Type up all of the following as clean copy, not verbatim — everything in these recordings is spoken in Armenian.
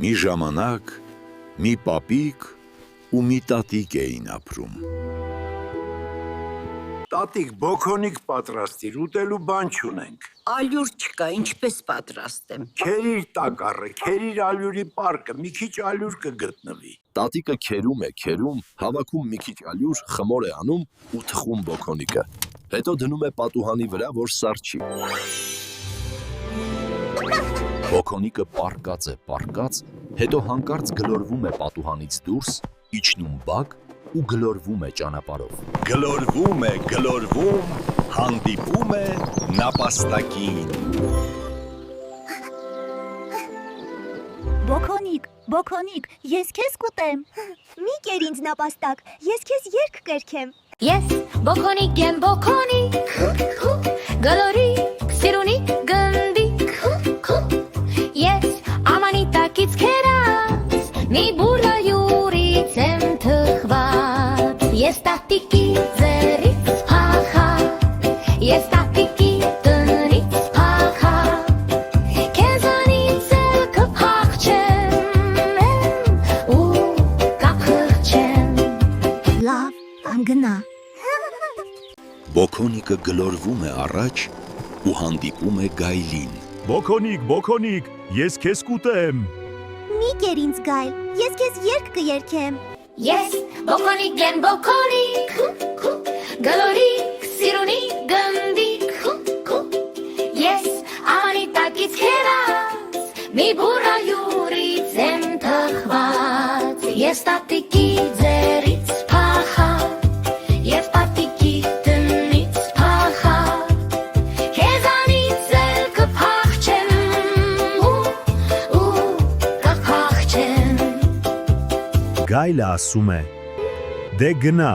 Մի ժամանակ մի պապիկ ու մի տատիկ էին ապրում։ Տատիկ, բոքոնիկ պատրաստիր, ուտելու բան չունենք։ Ալյուր չկա, ինչպես պատրաստեմ։ Քերիր տակառը, քերիր ալյուրի պարկը, մի քիչ ալյուր կգտնվի։ Տատիկը քերում է, հավաքում մի քիչ ալյուր, խմոր է անում ու թխում բոքոնիկը։ Հետո դնում է պատուհանի վրա, որ սառչի։ Բոքոնիկը պառկած, հետո հանկարծ գլորվում է պատուհանից դուրս, իջնում բակ ու գլորվում է ճանապարհով։ Գլորվում, հանդիպում է նապաստակին։ Բոքոնիկ, ես քեզ կուտեմ։ Մի կեր ինձ նապաստակ, ես քեզ երգ կերքեմ։ Ես բոքոնիկ եմ, գլորիկ, սիրունիկ, գնդիկ։ Ես ամանիտակից քերած, մի բուրլա յուրից եմ թխված։ Ես տատիկի ձեռից փախա, ես տատիկի տնից փախա, քեզանից էլ կփախչեմ ու կփխչեմ։ Լավ, անգնա։ Բոքոնիկը գլորվում է առաջ ու հանդիպում է գայլին։ Բոքոնիկ, ես քեզ կուտեմ։ Մի կեր ինձ գայլ, ես քեզ երգ կերքեմ։ Ես բոքոնիկ եմ, գլորիկ, սիրունիկ, գնդիկ։ Ես ամանիտակից քերած, մի բուրլա յուրից եմ թխված։ Ես տատիկի ձեռից փախա, ես տատիկի տնից փախա, քեզանից էլ կփախչեմ ու կփախչեմ։ Գայլը ասում է. Դե գնա։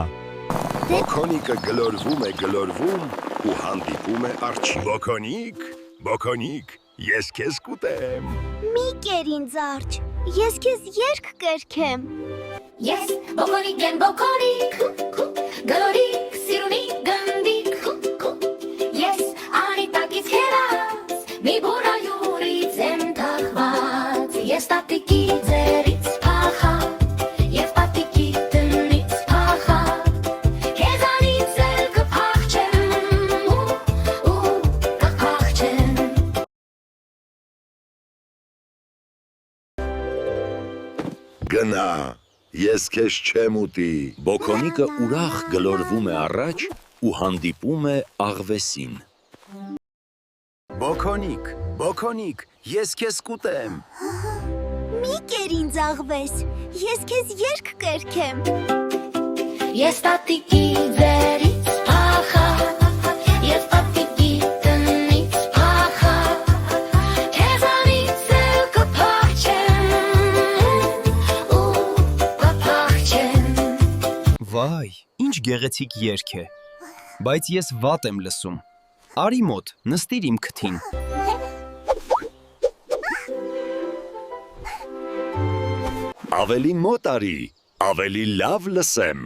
Բոքոնիկը գլորվում ու հանդիպում է արջի։ Բոքոնիկ, ես քեզ կուտեմ։ Մի կեր ինձ արջ, ես քեզ երգ կերքեմ։ Ես բոքոնիկ եմ, գլորիկ, սիրունիկ, գնդիկ։ Ես ամանիտակից քերած, մի բուրլա յուրից եմ թխված։ Ես տատիկի ձեռից փախա, ես տատիկի տնից փախա, քեզանից էլ կփախչեմ ու կփախչեմ։ Գնա, ես քեզ չեմ ուտի։ Բոքոնիկը ուրախ գլորվում է առաջ ու հանդիպում է աղվեսին։ Բոքոնիկ, ես քեզ կուտեմ։ Մի կեր ինձ աղվես, ես քեզ երգ կերքեմ։ Ես տատիկի ձեռից փախա, ես տատիկի տնից փախա, քեզանից էլ կփախչեմ ու կփախչեմ։ Վայ, ինչ գեղեցիկ երգ է, բայց ես վատ եմ լսում։ Արի մոտ, նստիր իմ քթին։ Ավելի մոտ արի, ավելի լավ լսեմ։